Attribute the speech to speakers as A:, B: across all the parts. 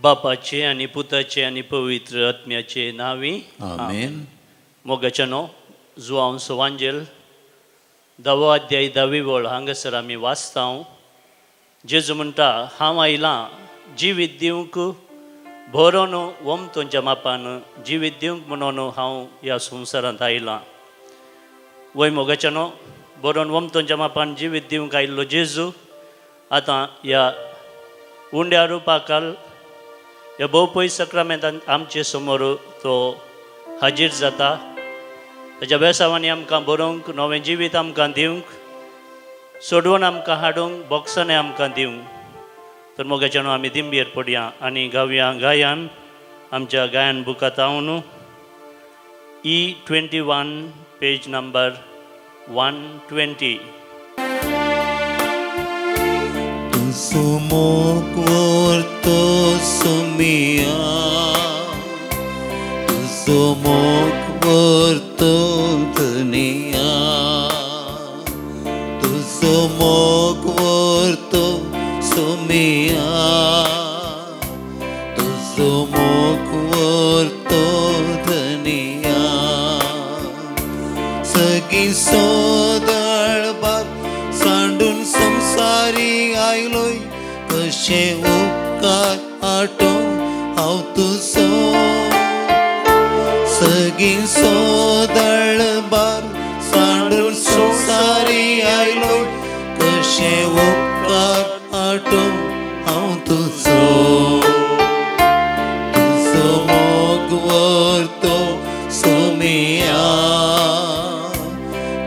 A: बापाचे आणि पुताचे आणि पवित्र आत्म्याचे नावी
B: आमेन.
A: मोगाच्यानो जुआंचो वांजेल 10 अध्याय 10 वळ हांगासर आमी वाचतां. जेजू म्हणटा, हांव आयलां जिवीत दिवंक, बरोन वमतोंच्या मापान जिवीत दिवंक म्हणून हांव ह्या संवसारांत आयलां. वय मोगाच्यानो, बरोन वमतोंच्या मापान जिवीत दिवंक आयिल्लो जेजू आतां ह्या उंड्या रुपाकाल ह्या भोवपळी सक्रामेंतान आमचे समोर तो हाजीर जाता. ताच्या बेसांवांनी आमकां बरोवंक, नवें जिवीत आमकां दिवंक, सोडवून आमकां हाडूंक, बॉक्सांनी आमकां दिवंक. तर मोगाच्यानो आमी दिंबेर पडया आनी गावया गायन आमच्या गायन बुकांत हांव E21 page number 120.
B: Sumok vorto sumia, sumok vorto dunia, sumok vorto sumia, sumok vorto dunia, sagi sodal bag सांडून संसारी आयलोय, कशे उपकार आठो हांव तुजो. सगळी सोदळ बार सांडून संसारी आयलोय, कशे उपकार आठो हांव तुजो. तुजो मोग व्हरतो सोमिया,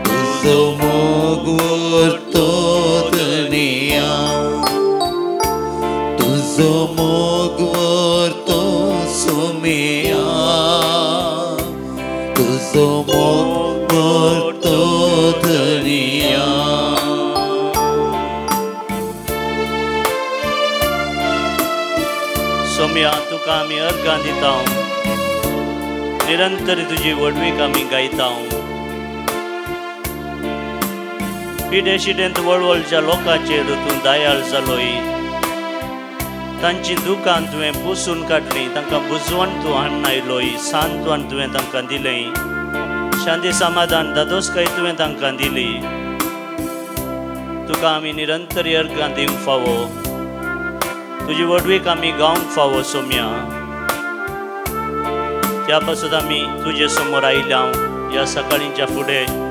B: तुजो मोग व्हरतो दुनिया, तुजो मोग व्हरतो सोमिया, तुजो मोग व्हरतो दुनिया.
A: सोम्या, तुका आमी अर्गां दिता, निरंतर तुजी वडवीक आमी गायता. पिढे शिडेंत वळवळच्या लोकांचेर तूं दयाळ जालोय. तांची दुकां तुवें पुसून काडलीं, तांकां बुजवण तूं हाडून आयलोय. सांत्वन तुवें तांकां दिलें, शांती समाधान दादोसकाय तुवें तांकां दिली. तुका आमी निरंतर अर्गां दिवंक फावो, तुजी वडवीक आमी गावंक फावो. सोम्या, त्या पासून आमी तुजे समोर आयल्या. ह्या सकाळींच्या फुडें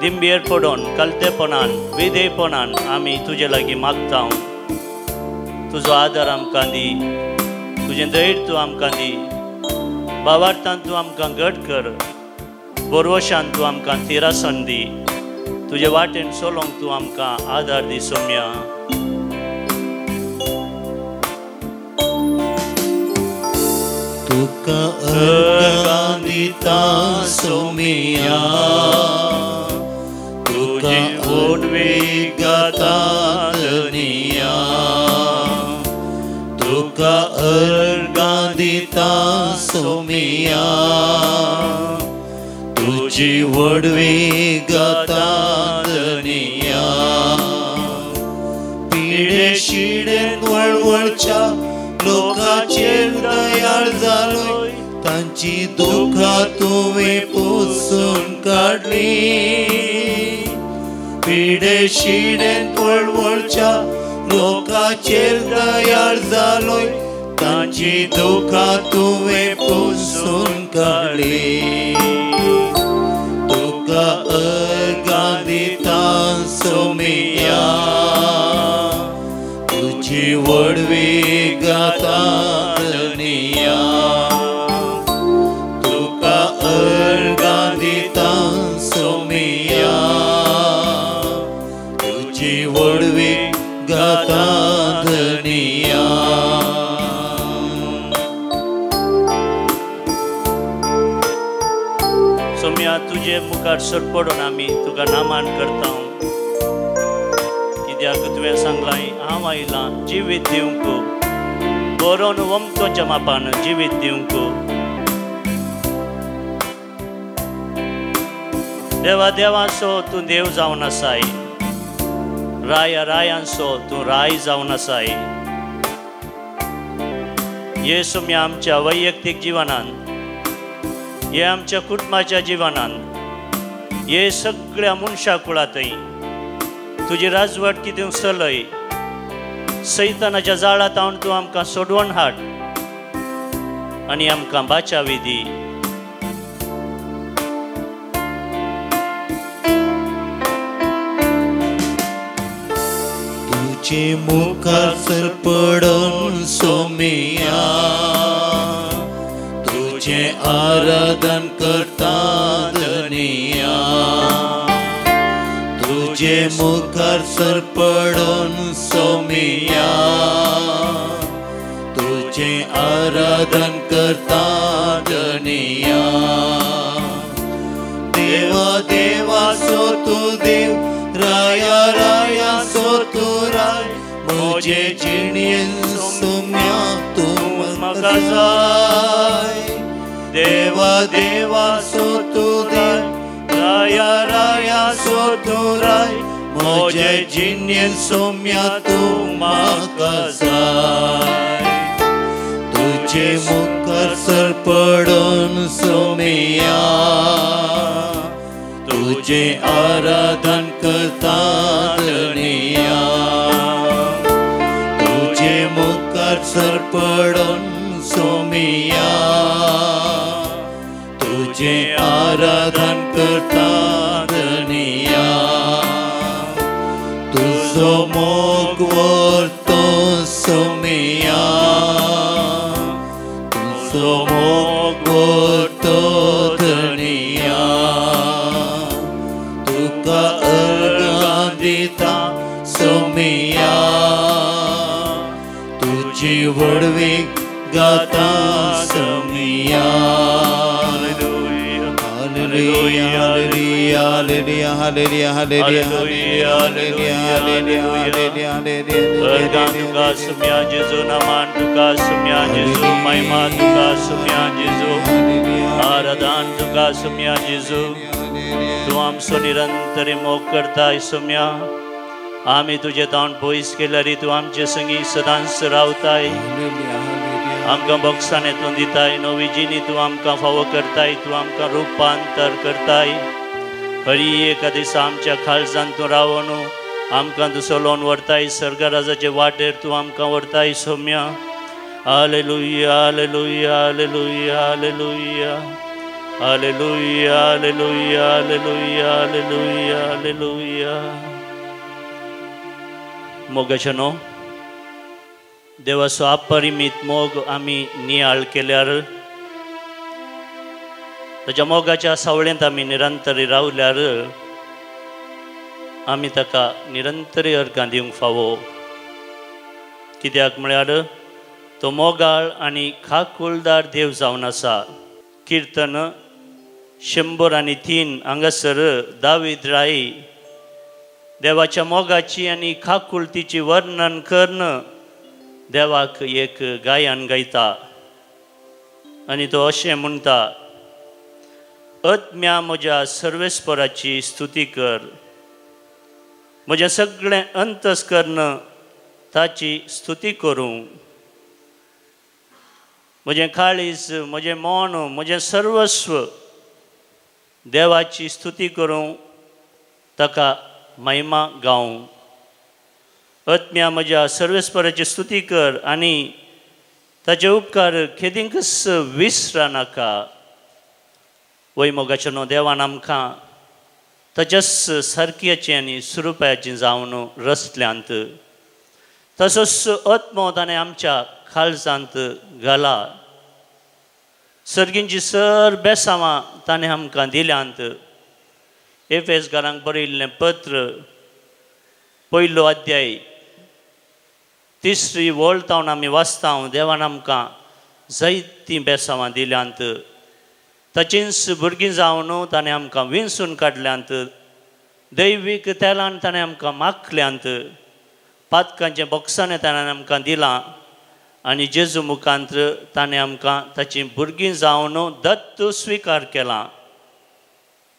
A: दिंबेर पडोन कलतेपणान, विधेयपणान आमी तुजे लागीं मागता. तुजो आदार आमकां दी, तुजें धैर्य तूं आमकां दी. भावार्थान तूं आमकां घट कर, बोरवशान तूं आमकां तिरासन दी. तुजे वाटेन चलोवंक तूं आमकां आदार दी. सोम्या,
B: तुका अर्गां दिता सोमिया, तुजी वडवीक गाता दुनिया. तुका अर्गां दिता सोमिया, तुजी वडवीक गाता दुनिया. पिढे शिडेन वळवळच्या लोकांचेर दयाळ जालोय, तांची दुखां तुवें पुसून काडली. पिढे शिडेन वळवळच्या लोकांचेर दयाळ जालोय, तांची दुखां तुवें पुसून काडली. तुका अर्गां दिता सोमिया, तुजी वडवीक गाता दुनिया. तुका अर्गां दिता सोमिया, तुजी वडवीक गाता दुनिया.
A: सोम्या, तुजे मुखार सरपडून आमी तुका नामान करता. कित्याक तुवें सांगलां, हांव आयलां जिवीत दिवंक, बरोन वमतोंच्या मापान जिवीत दिवंक. देवा देवाचो तूं देव जावन आसाय, राया रायांचो तूं राय जावन आसाय. हे सोम्य आमच्या वैयक्तीक जिवनांत, हे आमच्या कुटुंबाच्या जिवनांत, हे सगळ्या मनशा कुळांतय तुजी राजवट कितें चलय, सैतानाच्या जाळांत तूं आमकां सोडवण हाड आनी आमकां बाचावी दी.
B: तुजे मुखार सरपडून सोमिया तुझे आराधन करता धनिया. तुझे मुखार सरपडून सोमिया तुझे आराधन करता धनिया. देवा देवा सो तू देव, राया राया सो तू राय, मुझे जिणेन सोम्या तू म्हाका जाय. देवा देवा सो तू देव, राया राया सो तू राय, मुझे जिणेन सोम्या तू म्हाका जाय. तुझे मुखार सरपडून सोमिया तुझे आराधन करता धनिया. तुझे मुखार सरपडून सोमिया तुझे आराधन करता धनिया. तुझो मोग व्हरतो सोमिया तुझो मोग व्हरतो धनिया. तुका अर्गां दिता सोमिया तुझी वडवी गाता सोमिया. हालेलुया हालेलुया हालेलुया हालेलुया हालेलुया हालेलुया हालेलुया हालेलुया हालेलुया.
A: अर्गां तुका सोम्या जेजू, नमान तुका सोम्या जेजू, महिमा तुका सोम्या जेजू, आराधन तुका सोम्या जेजू. तू आमचो निरंतर मोग करताय सोम्या. आमी तुजे तोंड पयस केल्यार तू आमचे संगी सदांच रावताय. आमकां बक्षानेतून दिताय, नवी जिणी तू आमकां फावो करताय, तू आमकां रुपांतर करताय. हरी एका दिसा आमच्या खालसांत तूं रावून आमकां तूं चलोवन व्हरताय. सर्गराजाचे वाटेर तूं आमकां व्हरताय सोम्या. हालेलुया हालेलुया हालेलुया हालेलुया हालेलुया हालेलुया हालेलुया हालेलुया हालेलुया. मोगाचनो देवाचो अपरिमीत मोग आमी नियाळ केल्यार, ताच्या मोगाच्या सावळेंत आमी निरंतरी रावल्यार आमी ताका निरंतरी अर्गां दिवंक फावो. कित्याक म्हळ्यार तो मोगाळ आनी खाकुळदार देव जावन आसा. कीर्तन 103 हांगासर दावीद राई देवाच्या मोगाची आनी खाकुळतीची वर्णन करून देवाक एक गायन गायता आनी तो अशें म्हणटा, आत्म्या म्हज्या सर्वेस्पराची स्तुती कर, म्हजें सगळें अंतस्करण ताची स्तुती करूं. म्हजें काळीज, म्हजें मन, म्हजें सर्वस्व देवाची स्तुती करूं, ताका महिमा गावूं. आत्म्या म्हज्या सर्वेस्पराची स्तुती कर आनी ताचे उपकार केदींकच विसरा नाका. वय मोगाचनो देवान आमकां ताच्याच सारक्याची आनी स्वरुपाची जावन रचल्यांत. तसोच आत्मो ताणें आमच्या काळजांत घाला. सर्गींची सर बेसांवां ताणें आमकां दिल्यांत. एफेसकारांक बरयल्लें पत्र 1 अध्याय 3 वळतावन आमी वाचता. देवान आमकां जायतीं बेसांवां दिल्यांत. ताचींच भुरगीं जावन ताणें आमकां विंचून काडल्यांत. दैवीक तेलान ताणें आमकां माखल्यांत. पातकांचें बक्षानें ताणें आमकां दिलां आनी जेजू मुखांत्र ताणें आमकां ताचीं भुरगीं जावन दत्त स्विकार केलां.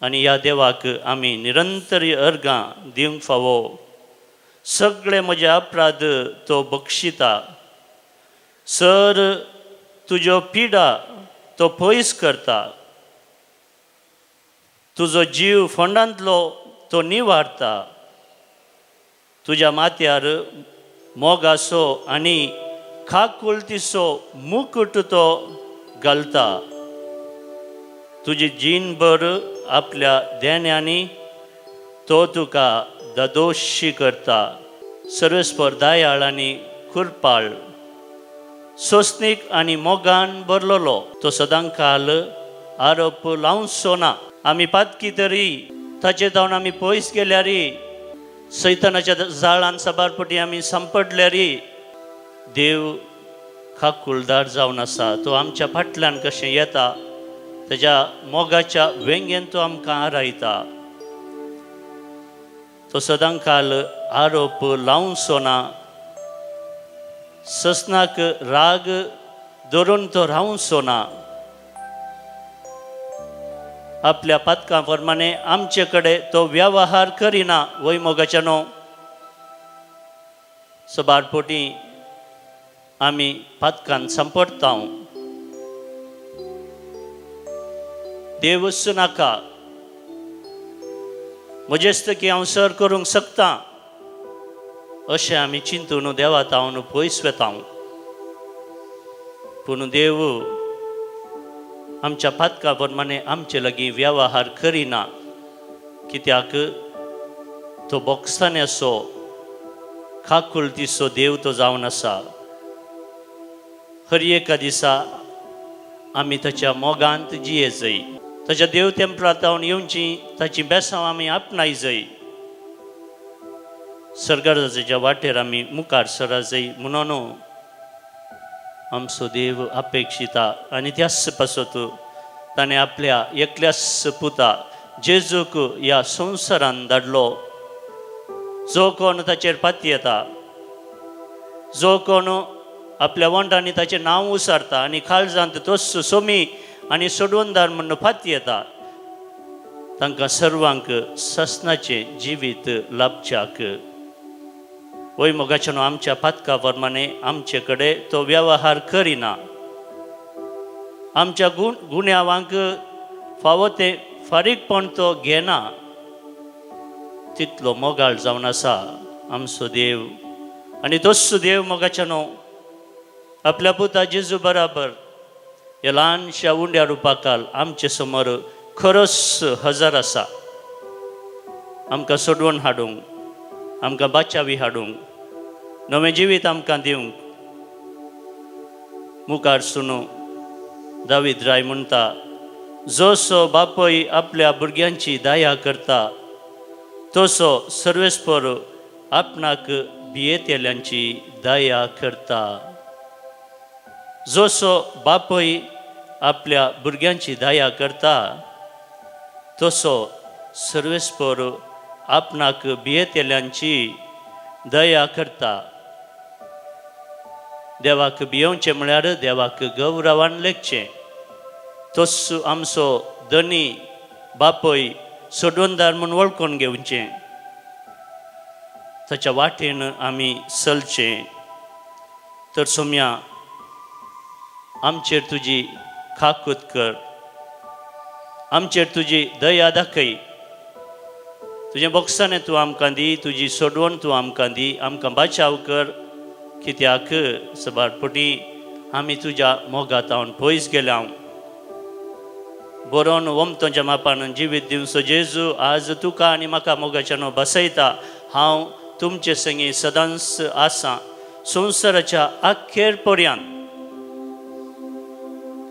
A: आनी ह्या देवाक आमी निरंतरी अर्गां दिवंक फावो. सगळे म्हजे अपराध तो बक्षिता. सर तुज्यो पिडा तो पयस करता. तुजो जीव फोंडांतलो तो निवारता. तुज्या माथ्यार मोगासो आनी खाकुलतीसो मुकुट तो घालता. तुजी जीणभर आपल्या देण्यांनी तो तुका ददोशी करता. सर्वेस्पर दयाळ आनी कुरपाळ, सोंसणीक आनी मोगान भरलोलो तो सदां काल आरोप लावचो ना. आमी पातकी तरी ताचे जावन आमी पयस गेल्यारी, सैतानाच्या जाळान सबारपटी आमी सांपडल्यारी, देव खाकुलदार जावन आसा. तो आमच्या फाटल्यान कशें येता, तेज्या मोगाच्या वेंगेन तो आमकां आरायता. तो सदां काल आरोप लावचो ना. ससनाक राग धरून तो रावचो ना. आपल्या पातकां प्रमाणे आमचे कडेन तो व्यवहार करिना. वय मोगाच्यानो, सबारपोटी आमी पातकान सांपडता. देवच नाका, म्हजेस्तकी हांव सर करूंक शकता अशें आमी चिंतून देवात हांव पयस वेता. पूण देव आमच्या पातका प्रमाणे आमचे लागीं व्यवहार करिना. कित्याक तो बोगसाण्याचो खाकुलतीचो देव तो जावन आसा. हर एका दिसा आमी ताच्या मोगांत जिये जाय. ताच्या देव तेंपलांत येवची, ताची बेसांव आमी आपणाय जाय. सर्गराजाच्या वाटेर आमी मुखार सरा जाय म्हणून आमचो देव अपेक्षिता. आनी त्याच पासत ताणें आपल्या एकल्याच पुता जेजूक ह्या संवसारान धाडलो. जो कोण ताचेर पाती येता, जो कोण आपल्या वंटांनी ताचें नांव उसारता आनी काळजांत तोच सोमी आनी सोडवणदार म्हणून फाती येता, तांकां सर्वांक ससनाचें जिवीत लाभच्याक. वय मोगाच्यानो, आमच्या पातका प्रमाणे आमचे कडेन तो व्यवहार करिना. आमच्या गुन्यांवांक फावो ते फारीकपण तो घेना. तितलो मोगाळ जावन आसा आमचो देव. आनी तोच देव मोगाच्यानो आपल्या पुता जेजू बराबर ह्या ल्हानशा उंड्या रुपाकाल आमचे समोर खरोच हजर आसा. आमकां सोडवण हाडूंक, आमकां बाचावी हाडूंक, नवें जिवीत आमकां दिवंक. मुखार सुनू दावीद राय म्हणटा, जोसो बापूय आपल्या भुरग्यांची दया करता, तसो सर्वेस्पर आपणाक भियेतेल्यांची दया करता. जोसो बापूय आपल्या भुरग्यांची दया करता, तसो सर्वेस्पर आपणाक भियेतेल्यांची दया करता. देवाक भियोवचें म्हळ्यार देवाक गौरवान लेखचें. तोच आमचो धनी बापूय सोडवणदार म्हूण वळखून घेवचें. ताच्या वाटेन आमी चलचें. तर सोम्या, आमचेर तुजी खाकूत कर, आमचेर तुजी दया दाखय. तुजें बोगसाणें तूं आमकां दी, तुजी सोडवण तूं आमकां दी. आमकां बाचाव कर, कित्याक सबारपटी आमी तुज्या मोगात हांव पयस गेल्या. बरोवन वमतोच्या मापान जिवीत दिवचो जेजू, आज तुका आनी म्हाका मोगाच्यानो बसयता. हांव तुमचे संगी सदांच आसां. संवसाराच्या अखेर पर्यंत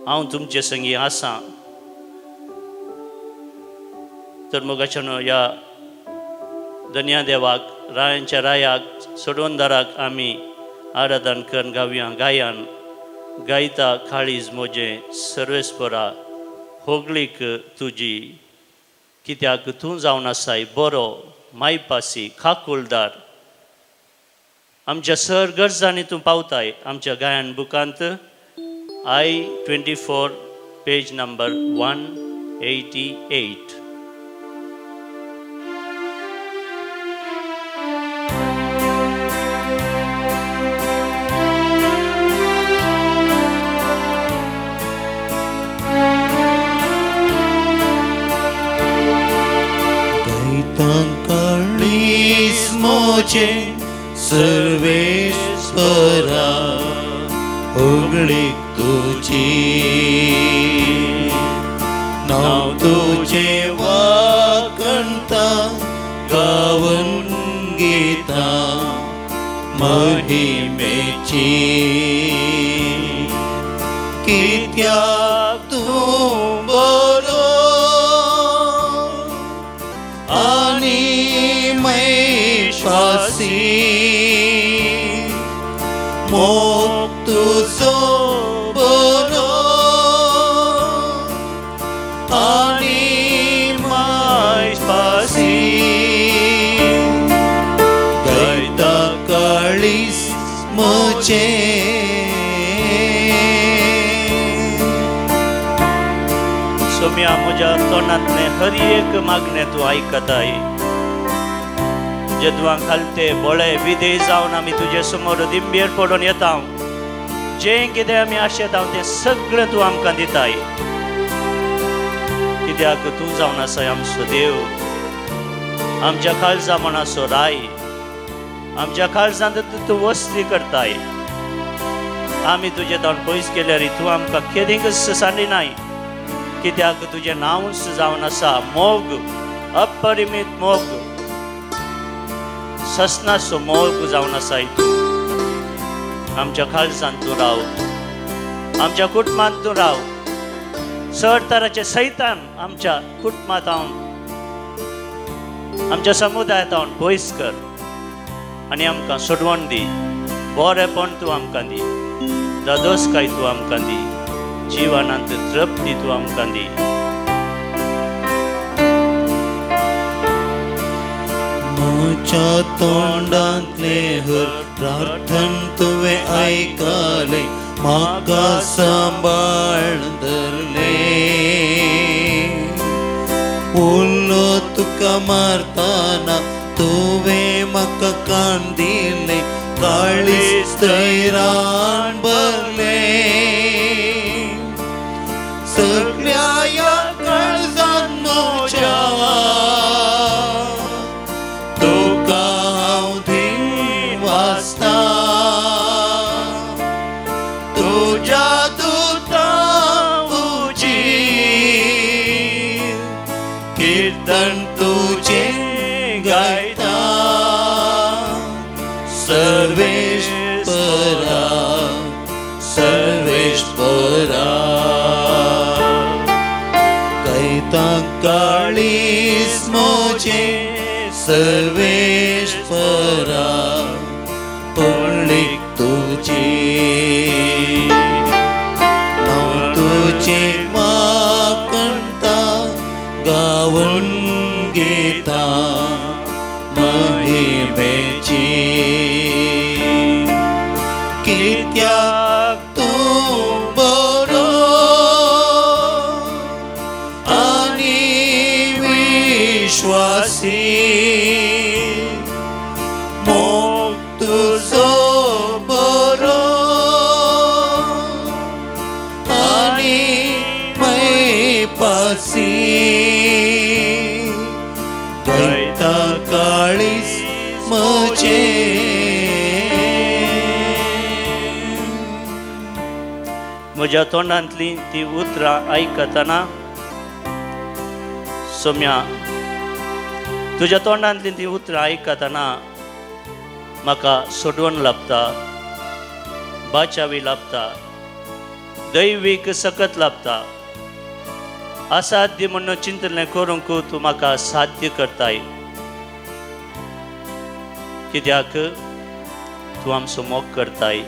A: हांव तुमचे संगी आसां. तर मोगाच्यानो ह्या धन्या देवाक, रायांच्या रायाक, सोडवणदाराक आमी आराधन करून गावया. गायन गायता काळीज मोजे सर्वेस्परा होगलीक तुजी. कित्याक तूं जावन आसाय बरो, मायपासी, खाकुलदार. आमच्या सर गरजांनी तूं पावताय. आमच्या गायन बुकांत I-24 पेज नंबर 188.
B: तुझे सर्वेश्वरा उघडीक तुझी नाव तुझे वाकणता गावन गीता महिमेची कित्याक तू बरो आणि मैश्वासी मोग तुझो बरो आणि मैश्वासी गैता काळीस म्हजे
A: सोम्या म्हज्या तोंडांतले हर एक मागणे तूं आयकताय जेदवां खालते बोळे विधेय जावन आमी तुजे समोर दिंबेर पडून येता जें कितें आमी आशेता तें सगळें तूं आमकां दिताय कित्याक तूं जावन आसाय आमचो देव आमच्या काळजा मनाचो राय आमच्या काळजांत तूं वस्ती करताय आमी तुजे तोंड पयस केल्यार तूं आमकां केदींच सांडिनाय कित्याक तुजें नांवच जावन आसा मोग अपरिमीत मोग ससनाचो मोग जावन आसाय तूं आमच्या काळजांत तूं राव आमच्या कुटुंबांत तूं राव चड तराचे सैतान आमच्या कुटुंबांत आमच्या समुदायांत पयस कर आनी आमकां सोडवण दी बरेपण तूं आमकां दी दोदोसकाय तूं आमकां दी जीवनांत तृप्ती तूं आमकां दी
B: म्हज्या तोंडांतले हर प्रार्थन तुवें आयकले म्हाका सांबाळ धरले उल्लो तुका मारतना तुवें म्हाका कांदिल्ले काळीज तैरान भरले सगळ्या या काळजांत म्हज्या तुका हांव धीन वाचता तुज्या दुतां उजीर कीर्तन तुजें गायता सर्वेश्वरा सर्वेश्वरा कैता काळीज मोजे सर्वेश्वरा पुण्यक तुझी नाव तुझे माकणता गावून गीता महिमेची कित्याक तूं बरो आनी विश्वासी मोग तुजो बरो आनी मैपासी गैता काळीज म्हजे
A: म्हज्या तोंडांतलीं ती उतरां आयकतना सोम्या तुज्या तोंडांतलीं ती उतरां आयकतना म्हाका सोडवण लाभता बाचावी लाभता दैवीक सकत लाभता असाध्य म्हणून चिंतलें करूंक तूं म्हाका साध्य करताय कित्याक तूं आमचो मोग करताय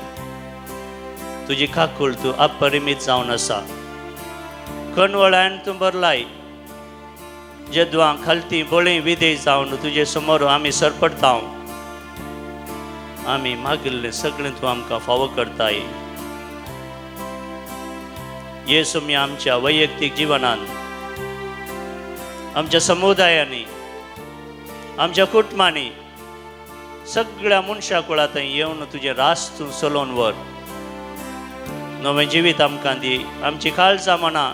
A: तुजी काकूळ तूं अपरिमीत जावन आसा कणवळ्यान तूं भरलाय जेदवां खालती बळी विधेय जावन तुजे समोर आमी सरपडता आमी मागिल्लें सगळें तूं आमकां फावो करताय हे सोमी आमच्या वैयक्तीक जिवनांत आमच्या समुदायांनी आमच्या कुटुंबांनी सगळ्या मनशा कुळांत येवन तुजें रास तूं चलोवन व्हर नवें जिवीत आमकां दी आमची काळजां मनां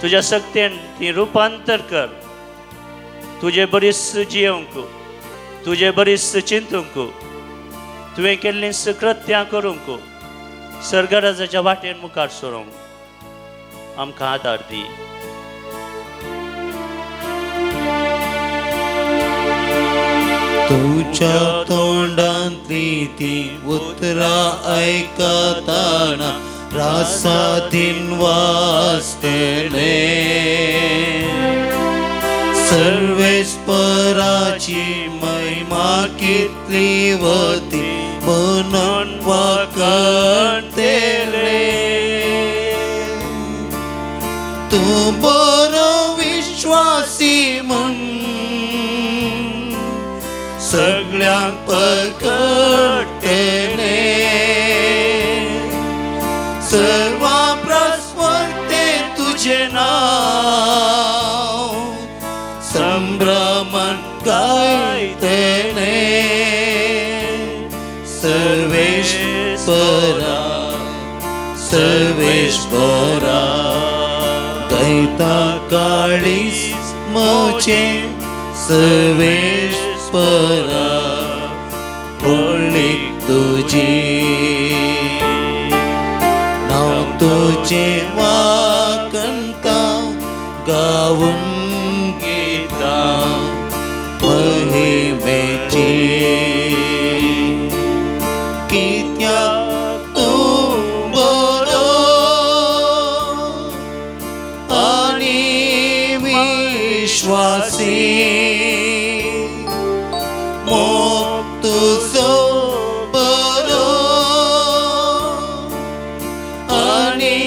A: तुज्या सक्तेन ती रुपांतर कर तुजे बरीच जियोंक तुझे बरीच चिंतूंक तुवें केल्लीं कृत्यां करूंक सर्गराजाच्या वाटेन मुखार सरोंक आमकां आदार दी.
B: तुझ्या तोंडांतली ती उतरां आयकताना रासातीन वाचतले. सर्वेस्पराची महिमा कितली वती म्हणून वखणतले. तूं बरो विश्वासी म्हण सगळ्यांक पकडटले. सर्वा प्रस्वर्ते तुझे नाव संभ्रमन गायतले. सर्वेश्वरा सर्वेश्वरा दैता काळीस मोचे सर्वेश्वरा व्हडली तुजी. नाव तुझे वाकंता गावून गीता महिमेची. कित्याक तूं बरो आनी विश्वासी. मोग तुजो बरो आनी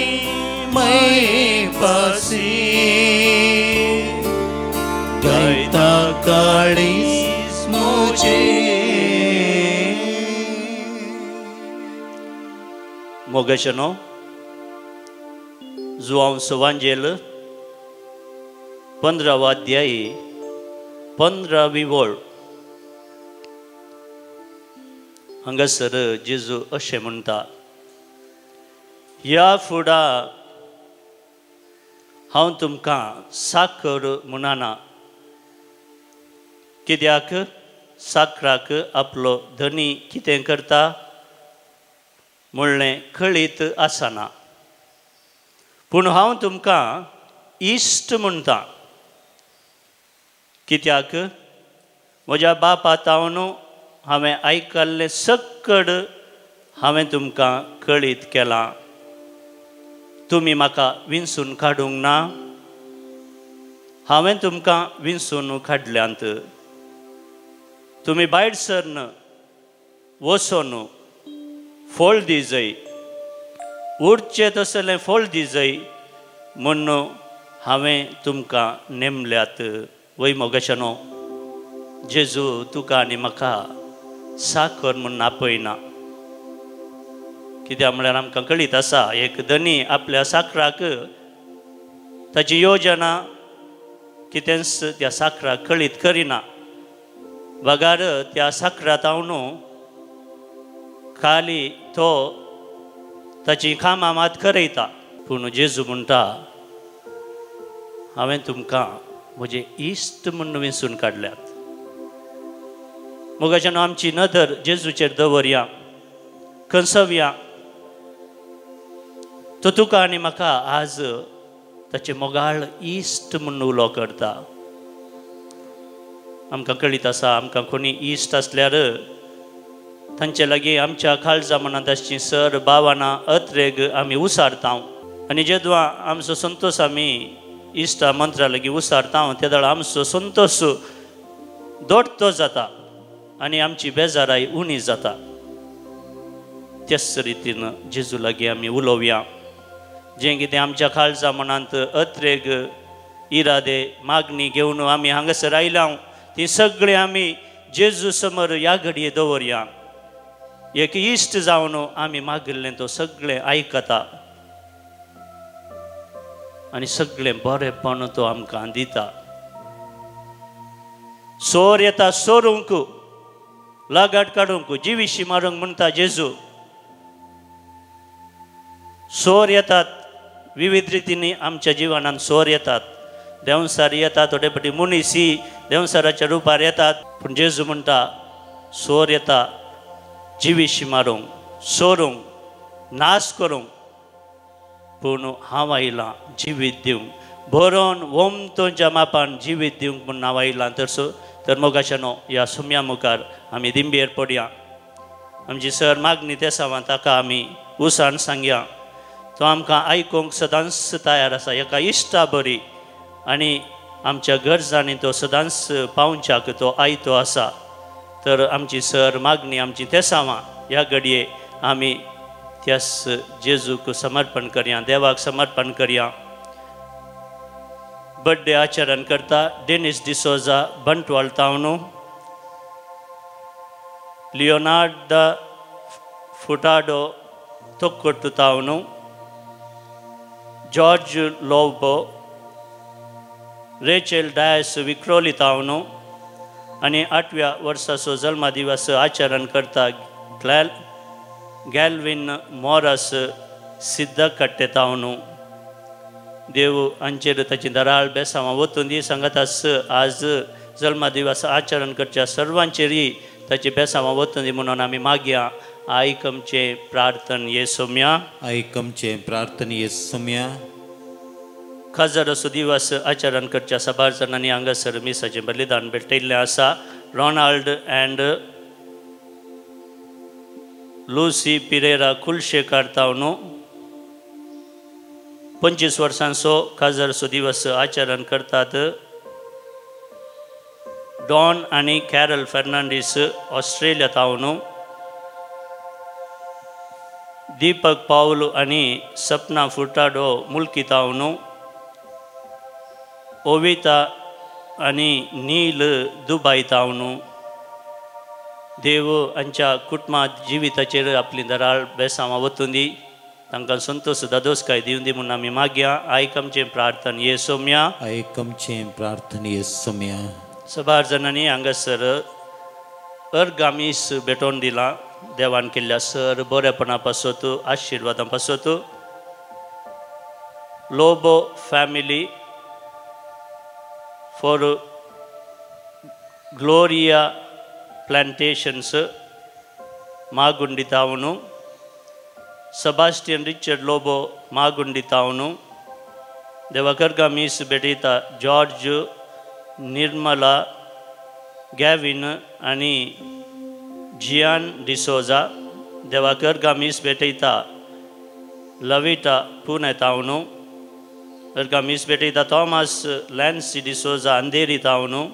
B: मैपासी. गायता काळीस मोचे.
A: मोगेशनो जुआंव सुवांजेल 15वा अध्याय 15वी ओळ. हांगासर जेजू अशें म्हणटा, ह्या फुडा हांव तुमकां साकर म्हणना, कित्याक साकराक आपलो धनी कितें करता म्हणलें कळीत आसना. पूण हांव तुमकां इश्ट म्हणटा, कित्याक म्हज्या बापातावन हांवें आयकल्लें सकड हांवें तुमकां कळीत केलां. तुमी म्हाका विंचून काडूंक ना, हांवें तुमकां विंचून काडल्यांत. तुमी भायर सरन वचोन फळ दिजय, उरचें तसलें फळ दिजय म्हूण हांवें तुमकां नेमल्यात. वय मोगेशनो, जेजू तुका आनी म्हाका साकर म्हूण आपयना. कित्याक म्हळ्यार आमकां कळीत आसा, एक धनी आपल्या साकराक ताची योजना कितेंच त्या साकराक कळीत करिना. बगार त्या साकरातावन खाली तो ताची कामां मात करयता. पूण जेजू म्हणटा, हांवें तुमकां म्हजे इश्ट म्हूण विंचून काडल्यात. मोगाच्यान आमची नदर जेजूचेर दवरया, कंसवया. तो तुका आनी म्हाका आज ताचे मोगाळ इश्ट म्हूण उलो करता. आमकां कळीत आसा, आमकां कोणी इश्ट आसल्यार तांचे लागीं आमच्या काळजा मनांत आसची सर भावना अत्रेग आमी उसारता. आनी जेदवा आमचो संतोश आमी इश्टा मंत्रा लागीं उसारता, त्या दाळ आमचो संतोश दोडतो जाता आनी आमची बेजाराय उणी जाता. त्याच रितीन जेजू लागीं आमी उलोवया. जें कितें आमच्या काळजा मनांत अत्रेग इरादे मागणी घेवन आमी हांगासर आयल्या, ती सगळीं आमी जेजू समोर ह्या घडये दवरया. एक इश्ट जावन आमी मागिल्लें तो सगळें आयकता आनी सगळें बरेंपण तो आमकां दिता. सोर येता सोरूंक, लागाट काडूंक, जिवीशी मारूंक म्हणटा जेजू. सोर येतात, विविध रितींनी आमच्या जिवनांत सोर येतात. देंवसार येता थोडे फाटी मुनीसी देंवसाराच्या रुपार येतात पूण जेजू म्हणटा सोर येता जिवीशी मारूंक सोरूंक नाश करूंक पूण हांव आयलां जिवीत दिवंक बरोवन वोमतोच्या मापान जिवीत दिवंक म्हूण हांव आयलां तर मोगाशानो ह्या सुम्या मुखार आमी दिंबेर पडया आमची सर मागणी त्या सावन ताका आमी उसान सांगया तो आमकां आयकूंक सदांच तयार आसा एका इश्टा बरी आनी आमच्या गरजांनी तो सदांच पावच्याक तो आयतो आसा तर आमची सर मागणी आमची त्या सावन ह्या घडये आमी त्यास जेजूक समर्पण करया देवाक समर्पण करया बर्थडे आचरण करता डेनिस डिसोजा बंटवाल तावनो लिओनार्डो फुटाडो तोक्कोट्टु तावनो George Lobo Rachel Dias Vikhroli तावनो आनी 8व्या वर्साचो जल्मा दिवस आचरण करता गॅल्विन मॉरस सिद्ध कट्टे तावनो देव हांचेर ताची दराळ बेसांवां वतून दी सांगतास आज जल्मा दिवस आचरण करच्या सर्वांचेरय ताची बेसांवां वतून दी म्हणून आमी मागया आयकमचे प्रार्थन येसोम्या
B: आयकमचे प्रार्थन येसोम्या
A: खाजराचो दिवस आचरण करच्या सबार जाणांनी हांगासर मिसाचें बलिदान भेटयल्लें आसा रोनाल्ड अँड लुसी पिरेरा कुलशेकार तावनो 25 वर्सांचो खाजराचो दिवस आचरण करतात डॉन आनी कॅरल फर्नांडीस ऑस्ट्रेलिया तावनो दीपक पावलो आनी सपना फुटाडो मुल्की तावनो ओविता आनी नील दुबाई तावनो देव हांच्या कुटुंबा जिविताचेर आपली दराळ बेसांवां वतून दी तांकां संतोश दादोसकाय दिवन दी म्हणून आमी मागया आयकमचें प्रार्थन येसोम्या
B: आयकमचें प्रार्थन येसोम्या
A: सबार जाणांनी हांगासर अर्गामीस भेटोवन दिलां देवान केल्ल्या सर बरेपणा पासत आशिर्वादां पासत Lobo family for Gloria plantations Magundi तावनो सबास्टियन रिचर्ड लोबो मागुंडी तावनो देवाकर्गा मीस बेटयता जॉर्ज निर्मला गॅविन आनी जियान डिसोजा देवाकर्गा मीस बेटयता लविटा पुणे तावनो अर्गा मीस बेटयता थॉमस लॅन्सी डिसोजा अंधेरी तावनो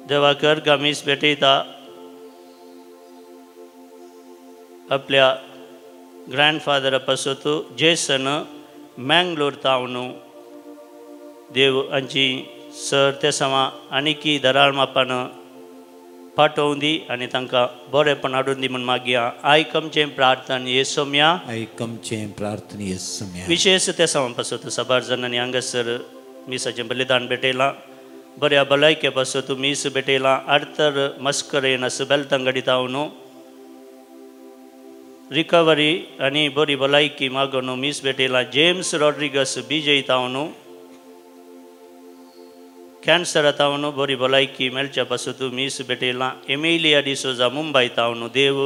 A: देवाकर गामीस बेटयता आपल्या ग्रँडफादरा पासत जेसन मँगलोर तावनो देव हांची सर ते सावा आनीकी दराळ मापान पाठोवन दी आनी तांकां बरेपण हाडून दी म्हूण मागया आयकमचें प्रार्थन येसोम्या
B: आयकमचें प्रार्थन येसोम्या
A: विशेष ते सावा पासत सबार जाणांनी हांगासर मिसाचें बलिदान भेटयलां बऱ्या भलायके पासत मीस बेटयलां आर्थर मस्करेनस बेल्तंगडी तावनो रिकवरी आनी बरी भलायकी मागोन मीस बेटयलां जेम्स रॉड्रिगस बीजे तावनो कॅन्सर तावनो बरी भलायकी मेळच्या पासत मीस बेटयलां एमिलिया डिसोजा मुंबय तावनो देव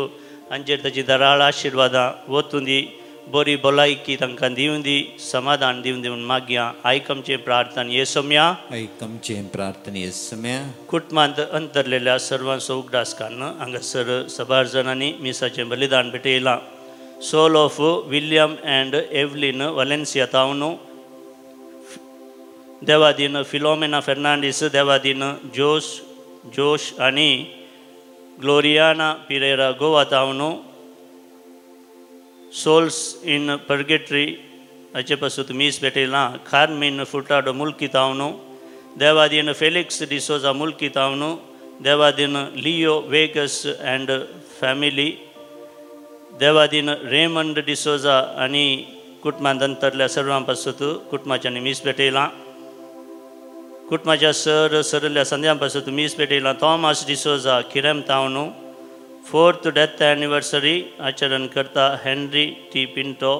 A: हांचेर ताची दराळ आशिर्वादां वतून दी बरी भलायकी तांकां दिवन दी समाधान दिवन दिवन मागया आयकमचें प्रार्थन येसोम्या
B: आयकमचें प्रार्थन येसोम्या
A: कुटुंबांत अंतरलेल्या सर्वांचो उगडास काडन हांगासर सबार जाणांनी मिसाचें बलिदान भेटयलां soul of William and Evelyn Valencia तावनो देवादीन फिलोमेना फेर्नांडीस देवादीन जोश आनी ग्लोरियाना पिरेरा गोवा तावनो सोल्स इन पर्गेटरी हाचे पासून मीस भेटयलां कार्मिन फुटाडो मुल्की तावनो देवादीन फेलिक्स डिसोजा मुल्की तावनो देवादीन लियो वेगस अँड फॅमिली देवादीन रेमंड डिसोजा आनी कुटुंबांत अंतरल्या सर्वां पासत कुटुंबाच्यांनी मीस भेटयलां कुटुंबाच्या सरल्या संद्यां पासत मीस भेटयलां थॉमस डिसोजा किरेम तावनो 4th डेथ एनिवर्सरी आचरण करता हेनरी टी पिंटो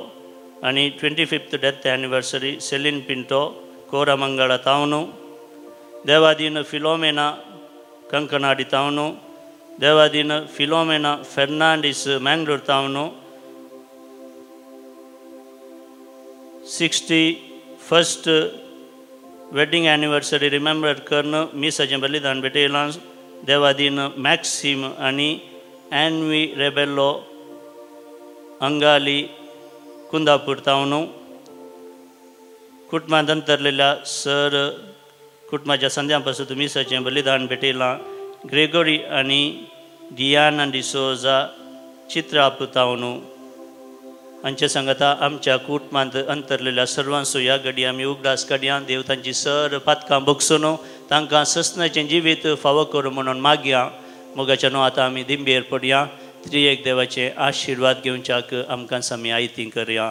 A: आनी 25th death anniversary Celine Pinto Koramangala तावनु देवादीन फिलोमेना कंकनाडी तावनु देवादीन फिलोमेना फर्नांडिस मैंगलोर तावनु 61st वेडिंग एनिवर्सरी रिमेंबर करना मी सजें बलिदान बेटेला देवादीन मॅक्सिम आणि एनवी रेबेल्लो अंगाली कुंदापूर तावनु कुटुंबांत अंतरलेल्या सर कुटुंबाच्या संध्यापासून तुम्ही सजें बलिदान भेटेला ग्रेगोरी आणि डियाना डिसोजा चित्र आपतावनु हांचे सांगता आमच्या कुटुंबांत अंतरलेल्या सर्वांचो ह्या घडी आमी उगडास काडया देव तांची सर पातकां बगसून तांकां ससनाचें जिवीत फावो करूं म्हणून मागया मोगाच्या न्हू आतां आमी दिंबेर पडया त्रिएक देवाचे आशिर्वाद घेवच्याक आमकां आमी आयती करया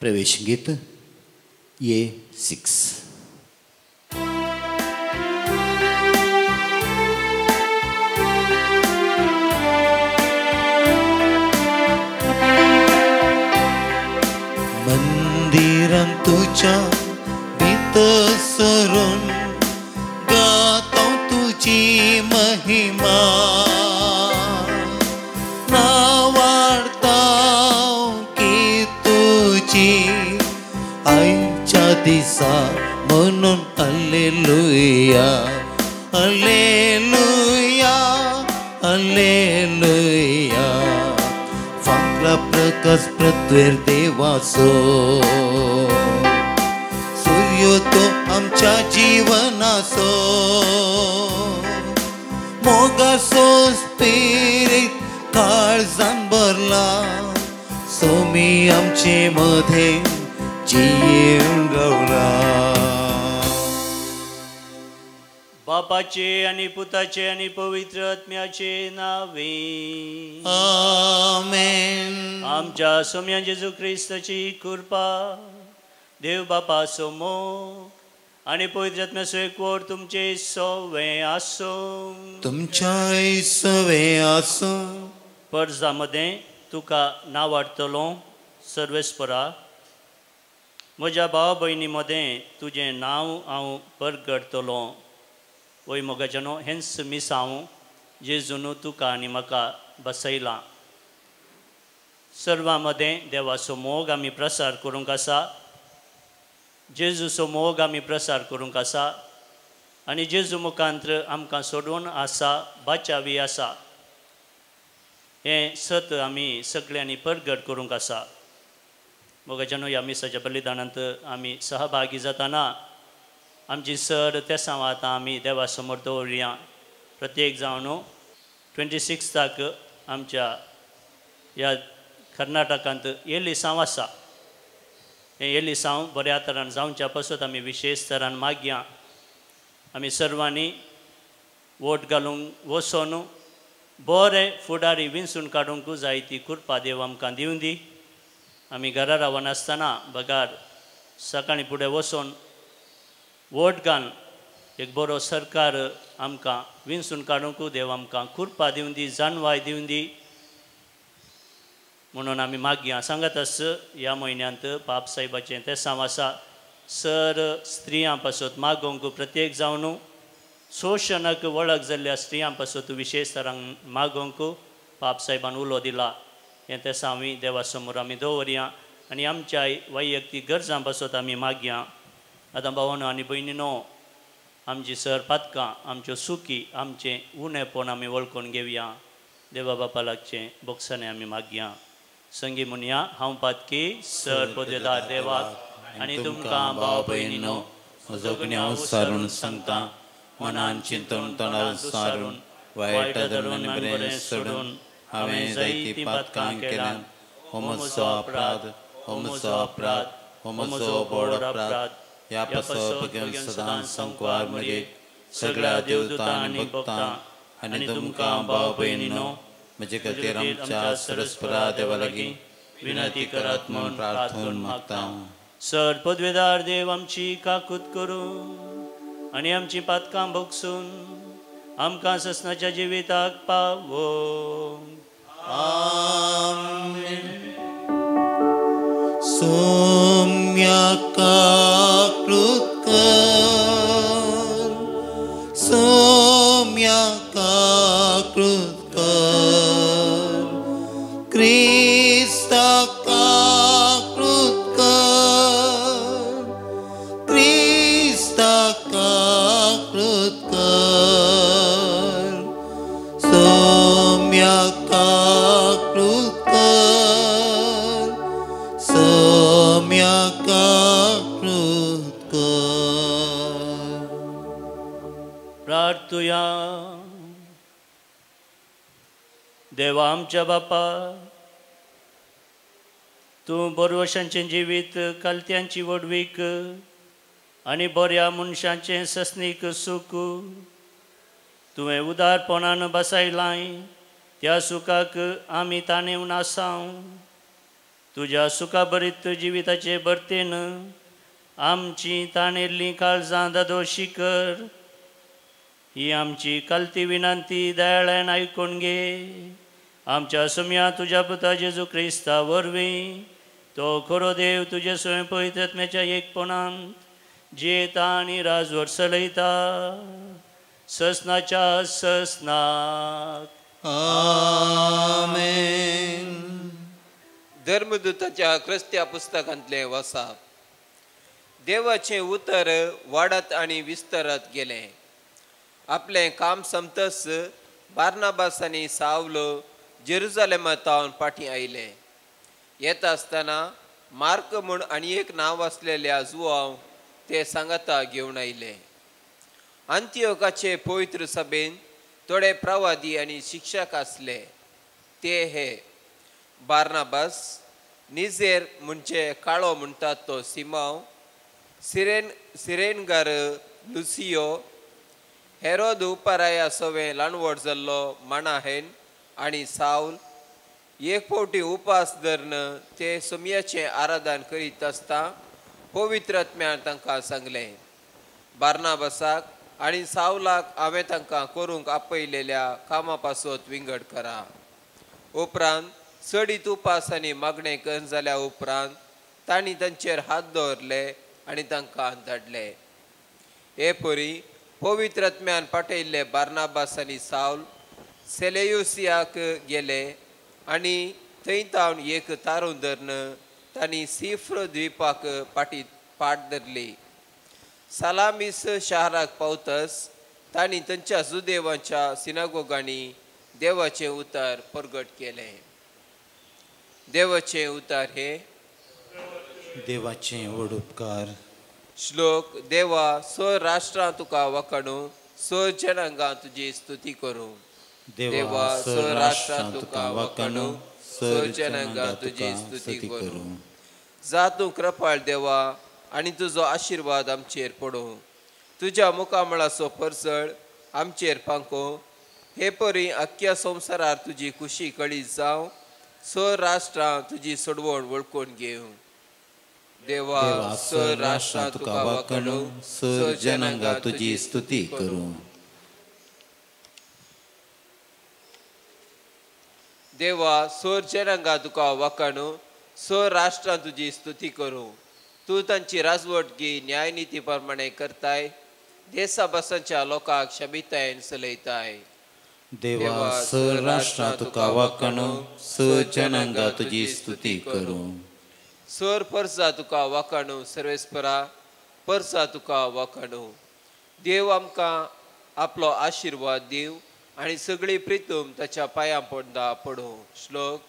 B: प्रवेश गीत ये 6
C: मंदिरांत तुझ्या भितसरून गातो तुझी महिमा आईच्या दिसा म्हणून हालेलुया हालेलुया हालेलुया फांगला प्रकाश प्रत्वेर देवाचो सूर्य तो आमच्या जीवनाचो मोगाचो स्पिरीट काळजान भरला सोमी आमचे मध्ये जीवन गवला
A: बापाचे आणि पुताचे आणि पवित्र आत्म्याचे नावे
C: आमेन
A: आमच्या सोम्या जेजू ख्रिस्ताची कृपा देव बापा मोग आणि पवित्र आत्म्याचो एकवट तुमचे सवे आसो
C: तुमच्याय सवे आसो
A: पर्जामध्ये तुका नाव वाडटलो सर्वेस्परा म्हज्या भावा भयणी मदें तुजें नांव हांव परगडतलो वय मोगाच्यानो हेंच मीस हांव जेजून तुका आनी म्हाका बसयलां सर्वां मदें देवाचो मोग आमी प्रसार करूंक आसा जेजूचो मोग आमी प्रसार करूंक आसा आनी जेजू मुखांत्र आमकां सोडून आसा बाचावी आसा हें सत आमी सगळ्यांनी परगट करूंक आसा मोगाच्यानो ह्या मिसाच्या बलिदानांत आमी सहभागी जाताना आमची सर त्या सांवात आमी देवा समोर दवरया प्रत्येक जावन 26 आमच्या ह्या कर्नाटकांत येली सांव आसा हें येली सांव बऱ्या तरान जावच्या पासत आमी विशेश तरान मागया आमी सर्वांनी वोट घालूंक वचोन बरे फुडारी विंचून काडूंक जाय ती कृपा देव आमकां दिवं दी आमी घरा रावन आसतना बगार सकाळीं फुडें वचोन वोट घालन एक बरो सरकार आमकां विंचून काडूंक देव आमकां कृपा दिवं दी जानवाय दिवं दी म्हणून आमी मागया सांगत आस ह्या म्हयन्यांत पाप साहेबाचें तें सांव आसा सर स्त्रियां पासत मागोवंक प्रत्येक जावन शोशणाक वळख जाल्ल्या स्त्रियां पासत विशेश तरान मागोवंक पाप साहेबान उलो दिला हें तें सांवी देवा समोर आमी दवरया आनी आमच्या वैयक्तीक गरजां पासत आमी मागया आतां भावानो आनी भयणीनो आमची सर पातकां आमच्यो सुखी आमचें उणेपण आमी वळखून घेवया देवा बापा लागचें बोगसाणें आमी मागया संगी म्हणया हांव पातकी सर पदवेदार देवाक आनी तुमकां भाव भयणीनो
C: जोगण्या सारून सांगता मनान चिंतन तोंडार सारून वायट धरून बरें सोडून हांवें जायतीं पातकां केल्यात हो म्हजो अपराध हो म्हजो अपराध हो म्हजो व्हड अपराध ह्या पासप घेवन सदांच संकवार मरेत सगळ्या देवतां आनी भक्तां आनी तुमकां भाव भयणीनो म्हजे खातीर आमच्या सरस्वरा देवा लागीं विनंती करात म्हूण प्रार्थून मागता.
A: सर पदवेदार देव आमची काकूत करून आनी आमची पातकां भोगसून आमकां ससनाच्या जिविताक पावो.
C: सोम्याका कृत कर सोम्याका कृत कर क्रिस्ताका कृत कर क्रिस्ताका कृत कर सोम्याका कृत कर सोम्याका कृत कर.
A: प्रार्थुया. देवा आमच्या बापा, तूं बरवशांचें जिवीत कालत्यांची वडवीक आनी बऱ्या मनशांचें ससनीक सूख तुवें उदारपणान बसयलाय. त्या सुखाक आमी ताणेवन आसाव. तुज्या सुखा भरीत जिविताचे भरतेन आमची ताणेल्लीं काळजां दादोशी कर. ही आमची कालती विनंती दयाळ्यान आयकून घे. आमच्या सुम्या तुज्या पुता जेजू क्रिस्ता वरवीं तो खरो देव तुजे स्वयं पवित्रात्म्याच्या एकपणांत जियेता आनी राजवर चलयता ससनाच्या ससनाक.
C: आमेन.
D: धर्मदूताच्या क्रिस्त्या पुस्तकांतलें वसाप. देवाचें उतर वाडत आनी विस्तारत गेलें. आपलें काम समतस बार्नाबास आनी सावलो जेरुजालेमांतावन फाटीं आयले. येता आसतना मार्क म्हूण आनी एक नांव आसलेल्या जुवांव ते सांगाता घेवन आयले. अंत्योकाचे पवित्र सभेन थोडे प्रवादी आनी शिक्षक आसले. ते हे बार्नाबास, निजेर म्हणजे काळो म्हणटात तो सिमांव, सिरेनगार लुसियो, हेरोद उपाराया सवें ल्हानवड जाल्लो मानाहेन आनी सावल. एक फावटी उपास धरन ते सुमयाचें आराधन करीत आसता पवित्र आत्म्यान तांकां सांगलें, बार्नाबासाक आनी सावलाक हांवें तांकां करूंक आपयलेल्या कामा पासत विंगड करा. उपरांत चडीत उपास आनी मागणें करून जाल्या उपरांत तांणी तांचेर हात दवरले आनी तांकां धाडले. हे परी पवित्र आत्म्यान पाठयल्ले बार्नाबास आनी सावल सेलेयुसियाक गेले आनी थंय तावन एक तारून धरन तांणी सिफ्र द्वीपाक पाट धरली. सालामीस शाराक पावतस तांणी तांच्या जुदेवांच्या सिनागोगांनी देवाचें उतर प्रगट केलें. देवाचें उतर हे.
C: देवाचें व्हड उपकार.
D: श्लोक. देवा सर राष्ट्रां तुका वखणू, सर जनांगां तुजी स्तुती करूं. देवा सर राष्ट्रां तुका वखणू, सर जनांगां तुजी स्तुती करूं. जा तूं कृपाळ देवा आनी तुजो आशिर्वाद आमचेर पडूं. तुज्या मुखामळाचो परसळ आमचेर पांको. हे परी अख्ख्या संवसारार तुजी खुशी कळीत जावं. सर राष्ट्रां तुजी सोडवण वळखून घेवं. देवा सर राष्ट्रां तुका वखणू, सर जनांगां तुजी स्तुती करूं. देवा सर जनांगां तुका वखणू, सर राष्ट्रां तुजी स्तुती करूं. तूं तांची राजवटगी न्यायनिती प्रमाणे करताय. देसा बसांच्या लोकांक शबितायेन चलयताय.
C: देवा सर राष्ट्रां तुका वखणू, सर जनांगां तुजी स्तुती करूं.
D: सर परसा तुका वखणू, सर्वेस्परा परसा तुका वखणू. देव आमकां आपलो आशिर्वाद दिव आनी सगळी प्रितूम ताच्या पांयां पडूं. श्लोक.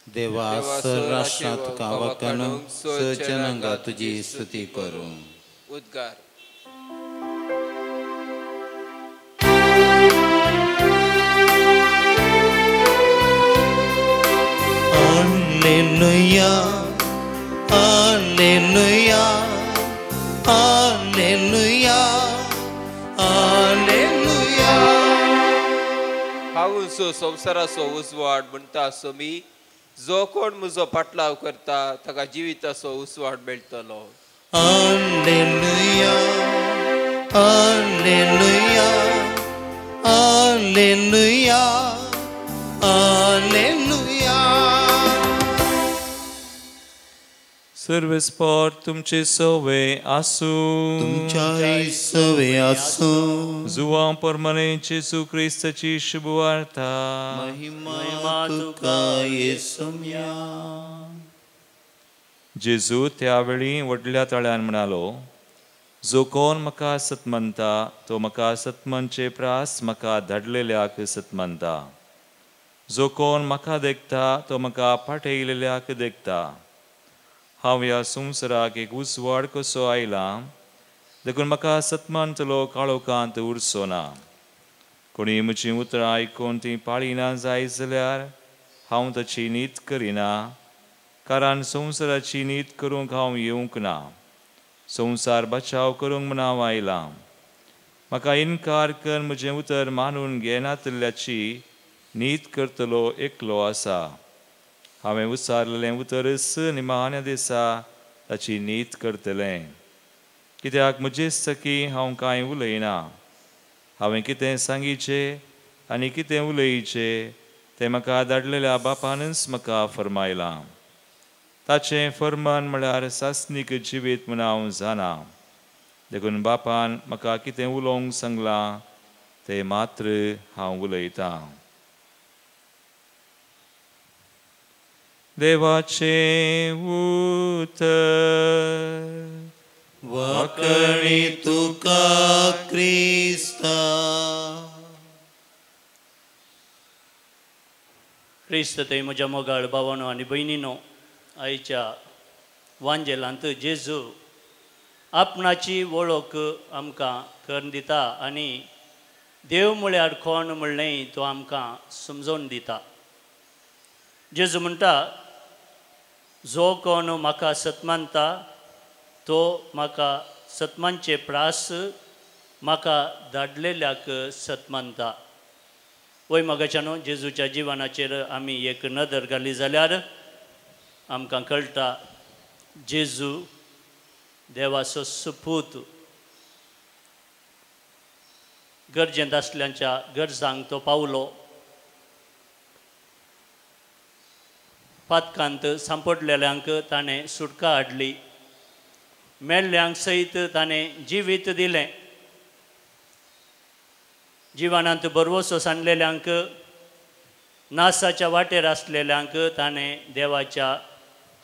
C: देवा सर राष्ट्रां तुका वखणू, सर जनांगां तुजी स्तुती करूं.
D: उद्गार.
C: Alleluia, Alleluia, Alleluia, Alleluia.
D: हांवूसो संवसाराचो उजवाड म्हणटा सो मी जो कोण म्हजो पाटलाव करता ताका जिविताचो उजवाड मेळटलो.
C: Alleluia, Alleluia, Alleluia, Alleluia.
E: सर्वेस्पर तुमचे सवे आसूं,
C: तुमच्याही सवे आसूं.
E: जुवां परमने जेजू क्रिस्ताची शुभवार्ता.
C: महिमा तुका येसुम्या.
E: जेजू त्यावेळी व्हडल्या तळ्यान म्हणालो, जो कोण म्हाका सतमंता तो म्हाका सतमनचे प्रास म्हाका धाडलेल्याक सतमंता. जो कोण म्हाका देखता तो म्हाका पाठयलेल्याक देखता. हांव ह्या संवसाराक एक उजवाड कसो आयला, देखून म्हाका सतमंतलो काळोखांत उरचो ना. कोणी म्हजी उतरां आयकून ती पाळिना जाय जाल्यार हांव ताची नीत करिना, कारण संवसाराची नीत करूंक हांव येवंक ना. संवसार बचाव करूंक म्हूण हांव आयला. म्हाका इन्कार कर म्हजें उतर मानून घेनातल्याची नीत करतलो एकलो आसा. हांवें उसारलेलें उतर स निमाण्या दिसा ताची नीत करतलें. कित्याक म्हजे सकी हांव कांय उलयना. हांवें कितें सांगिचें आनी कितें उलयचें तें म्हाका धाडलेल्या बापानच म्हाका फर्मायलां. ताचें फर्मान म्हळ्यार सासनीक जिवीत म्हूण हांव जाणा. देखून बापान म्हाका कितें उलोवंक सांगलां तें मात्र हांव उलयतां. देवाचें उतर.
C: वाकणी तुका क्रिस्ता.
A: क्रिस्त ते म्हज्या मोगाळ भावानो आनी भयणीनो, आयच्या वांजेलांत जेजू आपणाची वळख आमकां करून दिता आनी देव म्हळ्यार कोण म्हणलें तो आमकां समजोवन दिता. जेजू म्हणटा, जो कोण म्हाका सतमानता तो म्हाका सतमानचे प्रास म्हाका धाडलेल्याक सतमानता. वय मोगाच्यानो, जेजूच्या जिवनाचेर आमी एक नदर घाली जाल्यार आमकां कळटा जेजू देवाचो सुपूत. गरजेंत आसल्यांच्या गरजांक तो पावलो. पातकांत सांपडलेल्यांक ताणें सुटका हाडली. मेल्ल्यांक सयत ताणें जिवीत दिलें. जिवनांत बरवसो सांडलेल्यांक, नासाच्या वाटेर आसलेल्यांक ताणें देवाच्या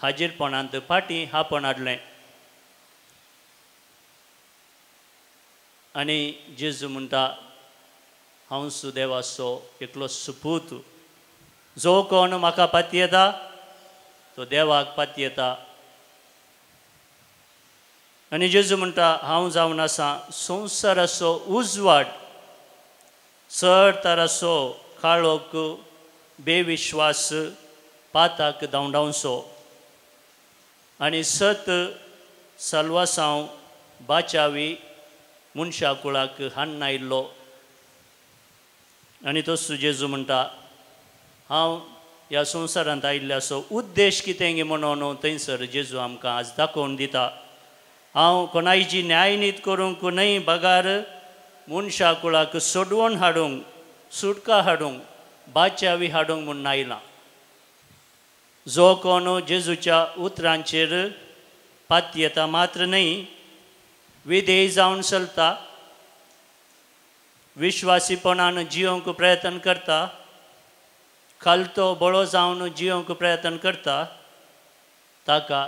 A: हाजीरपणांत फाटीं हापण हाडलें. आनी जेजू म्हणटा, हांव देवाचो एकलो सुपूत. जो कोण म्हाका पातयेता तो देवाक पातयेता. आनी जेजू म्हणटा, हांव जावन आसा संवसाराचो उजवाड. चड तरासो काळोख बेविश्वास पाताक धांवडावचो आनी सत सलवासांव बाचावी मनशा कुळाक हाडून आयिल्लो. आनी तसो जेजू म्हणटा, हांव ह्या संवसारांत आयिल्ल्याचो उद्देश कितें गे म्हणून थंयसर जेजू आमकां आज दाखोवन दिता. हांव कोणायची न्यायनीत करूंक न्हय, बगार मनशा कुळाक सोडवून हाडूंक, सुटका हाडूंक, बाचावी हाडूंक म्हणून आयलां. जो कोण जेजूच्या उतरांचेर पातयेता मात्र न्हय, विधेय जावन चलता, विश्वासीपणान जियोंक प्रयत्न करता, खालतो बळो जावन जियोंक प्रयत्न करता, ताका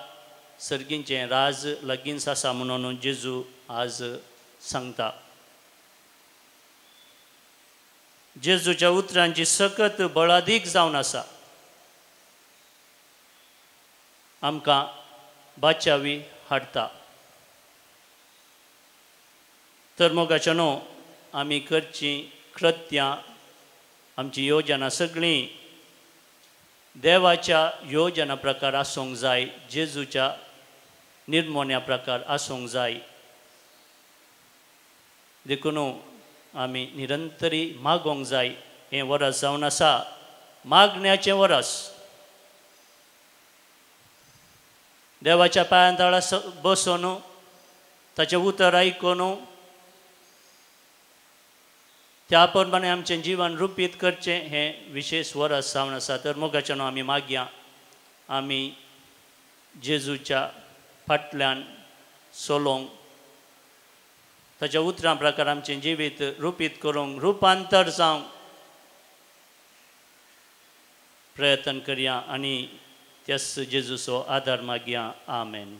A: सर्गींचें राज लगींच आसा म्हणून जेजू आज सांगता. जेजूच्या उतरांची सकत बळादीक जावन आसा. आमकां बाचावी हाडटा. तर मोगाच्यानो, आमी करचीं कृत्यां, आमची योजना सगळीं देवाच्या योजना प्रकार आसूंक जाय, जेजूच्या निर्मोण्या प्रकार आसूंक जाय. देखून आमी निरंतरी मागोंक जाय. हें वरस जावन आसा मागण्याचें वरस. देवाच्या पांया तळा बसून ताचें उतर आयकून त्या प्रमाणे आमचें जिवन रुपीत करचें हें विशेष वरस जावन आसा. तर मोगाच्यान आमी मागया, आमी जेजूच्या फाटल्यान चलोवंक, ताच्या उतरां प्रकार आमचें जिवीत रुपीत करूंक, रुपांतर जावंक प्रयत्न करया आनी त्याच जेजूचो आदार मागया. आमेन.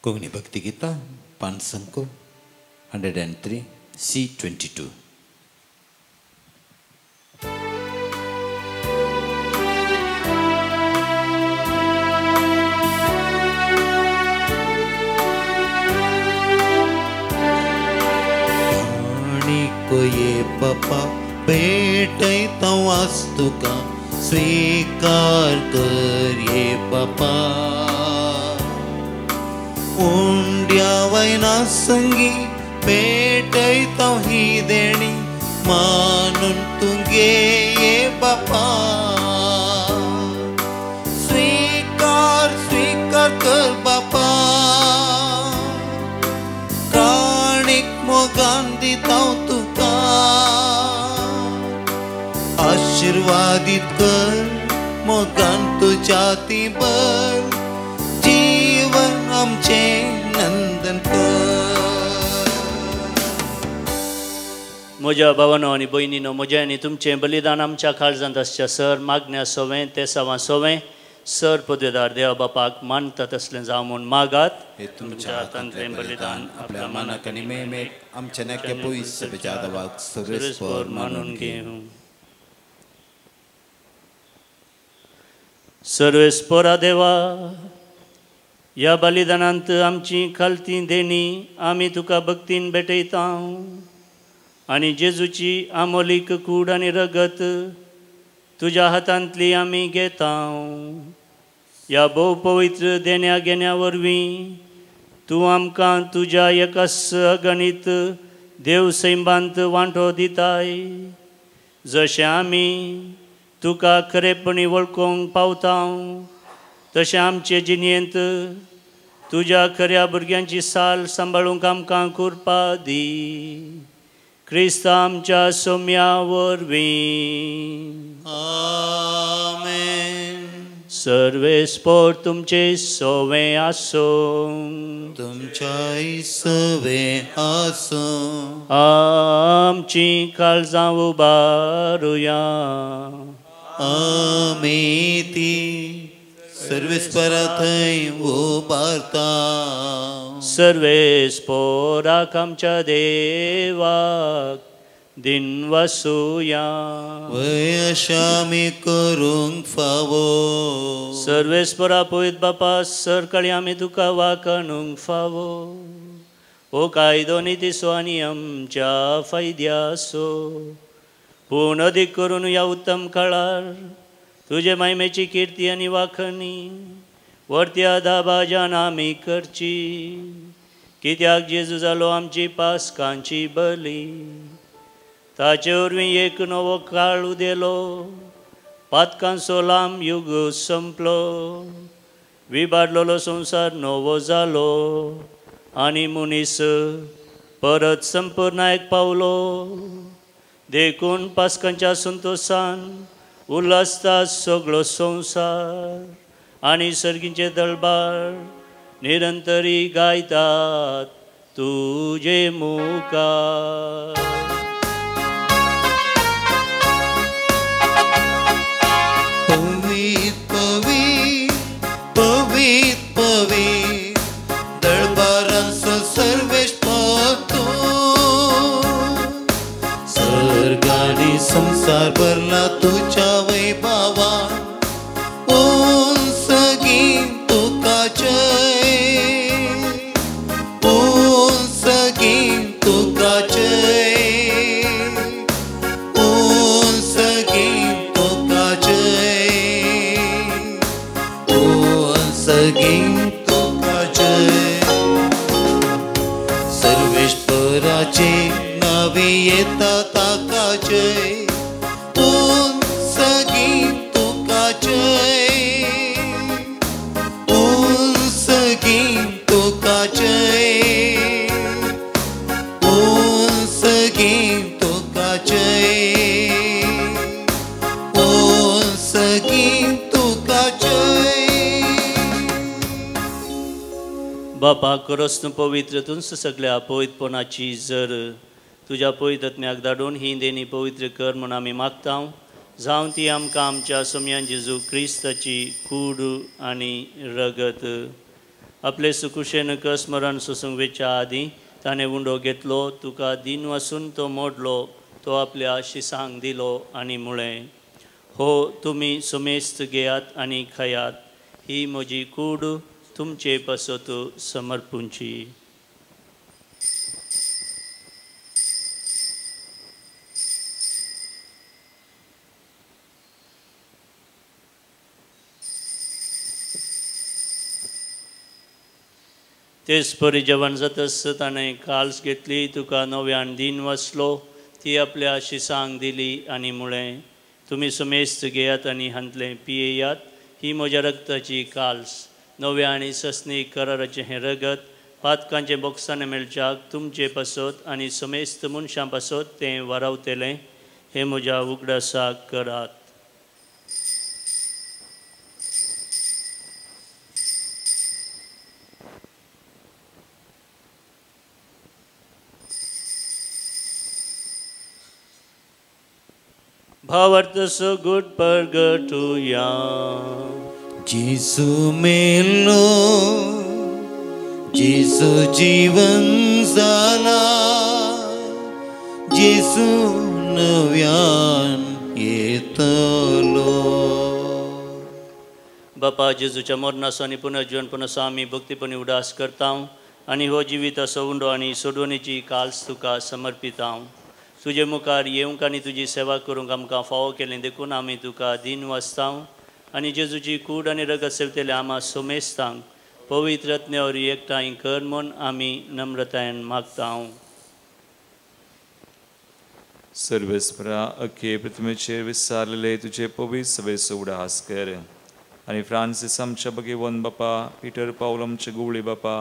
B: कोंकणी भक्ती गितां पानसंको 103 C22.
C: ये पप्पा पेटयता वास्तुका स्वीकार कर ये पप्पा. उंड्या वयना संगी पेटयता ही देणी मानून तुगे ये बापा. स्वीकार स्वीकार कर बापा. काणीक मोगान दिता तुका. आशीर्वादित कर मोगान तुझ्या ती बर. जीवन आमचे नंदन कर.
A: म्हज्या भावांनो आनी भयणीनो, म्हजें आनी तुमचें बलिदान आमच्या काळजांत आसचें. सर मागण्या सोवें ते सवा सोवें सर पदवेदार देवा बापाक मानता तसलें जावं म्हूण मागात.
C: हे तुमच्या हातांतलें बलिदान आपल्या मनाक आनी मेमेक आमच्या नेक्या पयस सभेच्या आदाराक सर्वेस्पर मानून घेवं.
A: सर्वेस्परा देवा, ह्या बलिदानांत आमची खालती देणी आमी तुका भक्तीन भेटयता आनी जेजूची आमोलीक कूड आनी रगत तुज्या हातांतली आमी घेता. ह्या भोव पवित्र देण्या घेण्या वरवीं तूं आमकां तुज्या एकाच अगणित देव सैमांत वांटो दिताय. जशें आमी तुका खरेपणी वळखूंक पावता तशें आमचे जिणेंत तुज्या खऱ्या भुरग्यांची साल सांबाळूंक आमकां कृपा दी. क्रिस्ता आमच्या सोम्या वरवीं.
C: आमेन.
A: सर्वेस्पर तुमचे सोवें आसूं.
C: तुमच्याय सवें आसूं.
A: आमची काळजां उबारुया.
C: आमी ती सर्वेस्परा थंय उबारता.
A: सर्वेस्पराक आमच्या देवाक दिन वासुया.
C: वय अशें आमी करूंक फावो.
A: सर्वेस्परा पळयत बापा, सरकाळी आमी तुका वाकणूंक फावो. ओ कायदो नितीसो आनी आमच्या फायद्यासो. पूण अदीक करून ह्या उत्तम काळार तुजे महिमेची कीर्ती आनी वाखणी वर्त्या दाबाजान आमी करची. कित्याक जेजू जालो आमची पासकांची बली. ताचे वरवीं एक नवो काळ उदेलो. पातकांचो लांब युग संपलो. विबाडलेलो संवसार नवो जालो आनी मनीस परत संपूर्णायक पावलो. देखून पासकांच्या संतोशान उल्हासता सगळो संवसार आनी सर्गींचे दळबार निरंतरी गायतात तुजे मुखार.
C: पवीत पवीत पवीत पवीत दळबारांचो सर्वेश सर्गानी संसार भरला तुझ्या वैभवान. उंच गीत तुका जय. उंच गीत तुका जय. येता ताका जय उंच गीत तुका जय उंच गीत तुका जय उंच गीत तुका जय उंच गीत तुका जय.
A: बापा खरोच तूं पवित्र तुंच सगळ्या पवित्रपणाची जर तुज्या पवित्र आत्म्याक धाडून ही देणी पवित्र कर म्हूण आमी मागता जावं ती आमकां आमच्या सोम्यान जेजू क्रिस्ताची कूड आनी रगत. आपले सुकुशेन स्मरण सोसूंक वेच्या आदीं ताणें उंडो घेतलो तुका दिन वासून तो मोडलो तो आपल्या शिसांक दिलो आनी म्हळें हो तुमी सुमेस्त घेयात आनी खायात ही म्हजी कूड तुमचे पसत समर्पूंची. तेच परी जेवण जातस ताणें काल्स घेतली तुका नव्यान दिन वसलो ती आपल्या शिसांक दिली आनी म्हळें तुमी सुमेस्त घेयात आनी हांतलें पियेयात ही म्हज्या रक्ताची काल्स नव्या आनी सस्नीक कराराचें हें रगत पातकांचे बॉक्सांनी मेळच्याक तुमचे पासत आनी सुमेस्त मनशां पासत तें वारावतलें हें म्हज्या उगडासाक करात. भावार्थस गुड परगटुया.
C: जेसू मेलो जेसू जीवन जाला जेसू नव्यान येतलो.
A: बापा जेजूच्या मरणाचो आनी पुनर्जीवनपणाचो आमी भक्तीपणी उडास करता आनी हो जिवीत असो उंडो आनी सोडवणेची काल्स तुका समर्पिता. तुजे मुखार येवंक आनी तुजी सेवा करूंक आमकां फावो केलें देखून आमी तुका दिन वाचता आनी जेजूची कूड आनी रगत सेवतेले आमा सोमेस्तांक पवित्र आत्म्यावर एकठांय कर म्हूण आमी नम्रतायेन मागता.
E: सर्वेस्परा अख्खे पृथ्वीचेर विस्तारलेले तुजे पवित्र सभेचो उडास कर आनी फ्रांसीस आमच्या भगेवन बापा पिटर पावल आमचे गुवळी बापा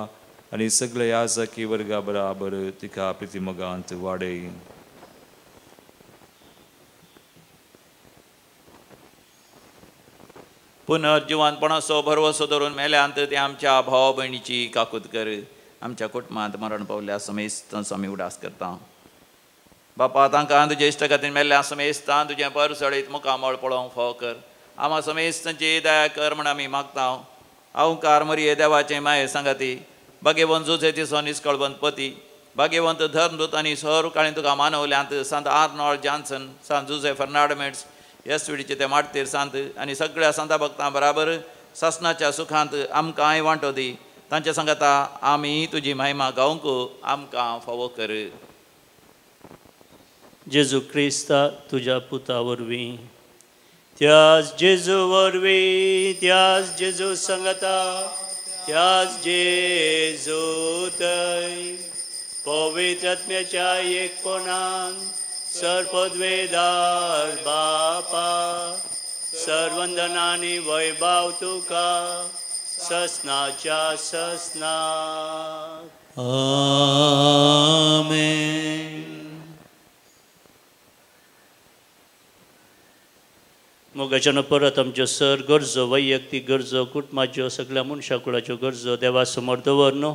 E: आनी सगळे याजकी वर्गा बराबर तिका प्रितीमोगांत वाडय.
F: पुनर्जिवनपणाचो भरवसो धरून मेल्यांत ते आमच्या भाव भयणीची काकूत कर. आमच्या कुटुंबांत मरण पावल्या समेस्तांचो आमी उडास करता. बापा तांकां तुजे इश्ट खातीर मेल्ल्या समेस्तां तुजें पर सडीत मुखामळ पळोवंक फाव कर. आमा समेस्तांची दया कर म्हण आमी मागता. अवकार मरिये देवाचे माये सांगाती भाग्यवंत जोसेची निश्कळवंत पती भाग्यवंत धर्मदूत आनी सर काळी तुका मानवल्यांत सांत आर्नॉल्ड जॉन्सन सांत जुझे फर्नांडमेंट्स येसुडीचे ते मारतेर सांत आनी सगळ्या संता भक्तां बराबर ससनाच्या सुखांत आमकांय वांटो दी. तांच्या सांगाता आमी तुजी महिमा गावंक आमकां फावो कर.
A: जेजू क्रिस्ता तुज्या पुता वरवीं त्याच जेजू वरवीं त्याच जेजू सांगाता त्याच जेजू थंय पवित्र आत्म्याच्या एकपणान सर्पद्वेदार बापा सर्वंदनानी वैभव तुका ससनाच्या ससना.
C: आमेन.
A: मोगाच्यान परत आमच्यो सर गरजो वैयक्तीक गरजो कुटुंबाच्यो सगळ्या मनशाकुळाच्यो गरजो देवा समोर दवर न्हू.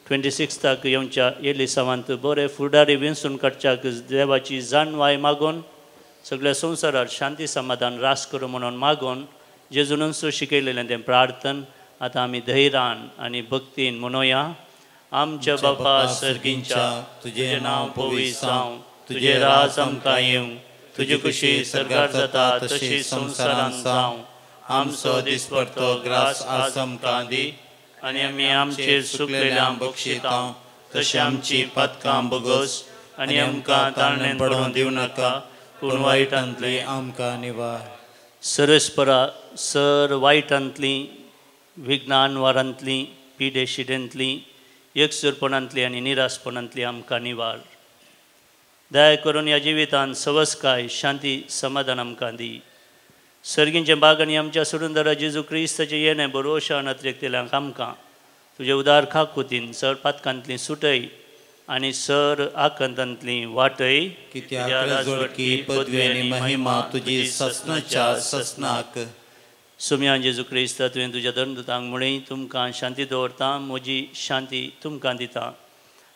A: 26 येवच्या येयली सावांत बरे फुडारी विंसून काडच्याक देवाची जाणवाय मागून सगळ्या संवसारांत शांती समाधान रास करूं म्हणून मागून जेजूनच शिकयलेलें तें प्रार्थन आतां आमी धैर्यान आनी भक्तीन म्हणुया. आमच्या बापा सर्गींच्या तुजें नांव पवित्र जावं तुजें राज आमकां येवं तुजी खुशी सरकार जाता तशी संवसारांत जावं. आमचो दिसपडटो ग्रास आज आमकां दी आनी आमी आमचेर चुकलेल्यांक बक्षिता तशी आमची पातकां बगस आनी आमकां ताळणेन पडून दिवं नाका पूण वायटांतली
C: आमकां निवार.
A: सरस्परा सर वायटांतली विज्ञान वारांतली पिडेशिडेंतली एकसुरपणांतली आनी निरासपणांतली आमकां निवार. दया करून ह्या जिवितांत सवस्काय शांती समाधान आमकां दी. सर्गींचे बागणी आमच्या सोडून दर जेजू क्रिस्ताचे येणे बरोवशा नत्रेकतेल्यांक आमकां तुजे उदार खाकुतीन सर पातकांतली सुटय आनी सर आकंतांतली वाटय.
C: कित्याक जोडकी पदवी आनी महिमा तुजी ससनाच्या ससनाक.
A: सुम्या जेजू क्रिस्ता तुवें तुज्या धर्मदूतांक म्हणय तुमकां शांती दवरता, म्हजी शांती तुमकां दिता.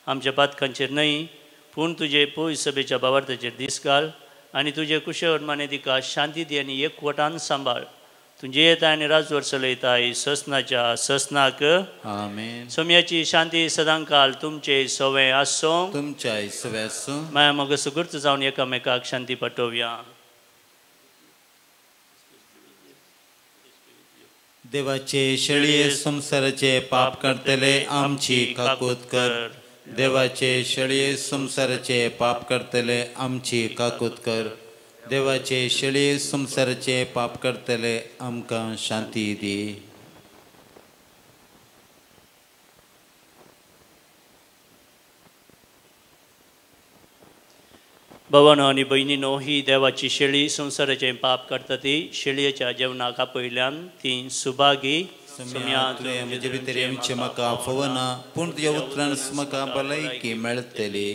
A: आमच्या पातकांचेर न्हय पूण तुजे पवित्र सभेच्या भावार्थाचेर दीस घाल आनी तुजे कुशळमाने दिका शांती दी आनी एकवटान सांबाळ. तुजे येताय आनी राजवर चलयताय ससनाच्या ससनाक.
C: आमेन.
A: सोम्याची शांती सदांकाल तुमचे सवय आसो.
C: तुमच्या सव्यासो
A: माया मग सुगुर्त जावन एकामेकाक शांती पटोवया.
C: देवाचे शेळये संसाराचे पाप करतले आमची काकूत कर. देवाचे शेळये संसाराचे पाप करतले आमची काकूत कर. देवाचे शेळये संसाराचे पाप करतले आमकां शांती दी.
A: भवानो आनी भयणीनो, ही देवाची शेळी संसाराचें पाप करता ती शेळयेच्या जेवणाक आपयल्यान ती सुभागी.
C: म्हजे भितर आमचे म्हाका फवना पूण तुज्या उतरान म्हाका भलायकी मेळटली.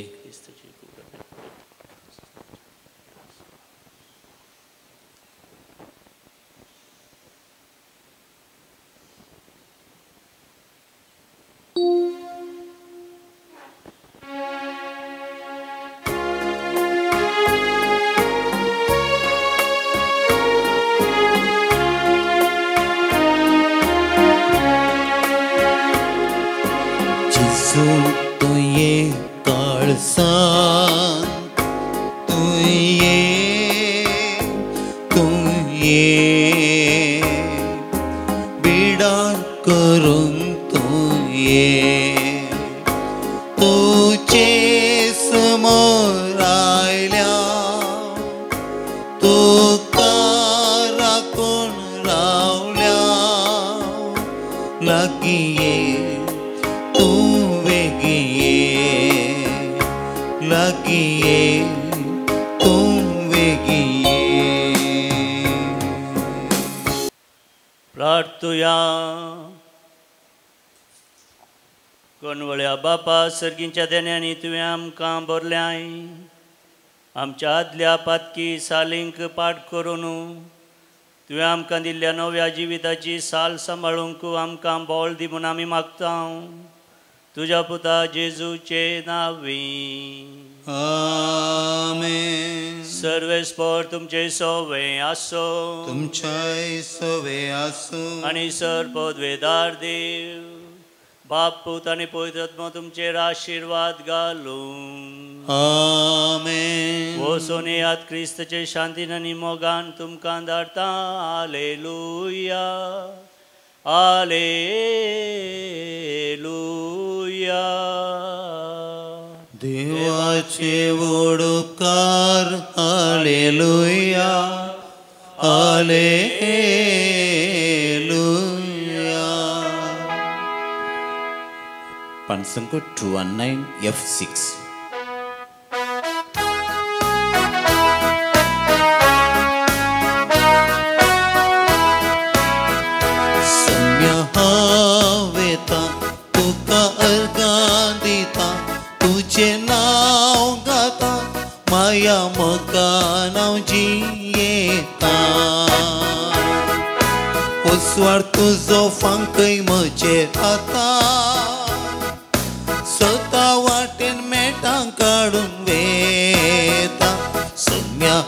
C: तुये काळसान तुये बिडार करून तुये तुचे समोर आयल्या तुका राखून रावल्या लागीं
A: प्रार्थुया. कोणवळ्या बापा सर्गींच्या देण्यानी तुवें आमकां बरल्याय. आमच्या आदल्या पातकी सालींक पाठ करून तुवें आमकां दिल्ल्या नव्या जिविताची साल सांबाळूंक आमकां बोळ दी म्हूण आमी मागता. तुज्या पुता जेजूचे नांवी.
C: आमेन.
A: सर्वेस्पर तुमचे सवे आसो.
C: तुमच्या सवे आसो.
A: आनी सर पदवेदार देव बाप पूत आनी पवित्र आत्मा तुमचेर आशिर्वाद घालूं.
C: आमेन.
A: वचून येयात क्रिस्ताचे शांतीन आनी मोगान तुमकां धाडटा. हालेलुया हालेलुया.
C: देवाचे वडकार. हालेलुया हालेलुया. Pansangko 219 F6. माया मका नावजी येता. उसवार तुजो फांकय म्हजेर आता. स्वता वाटेन मेटां काडून वेता. सौम्या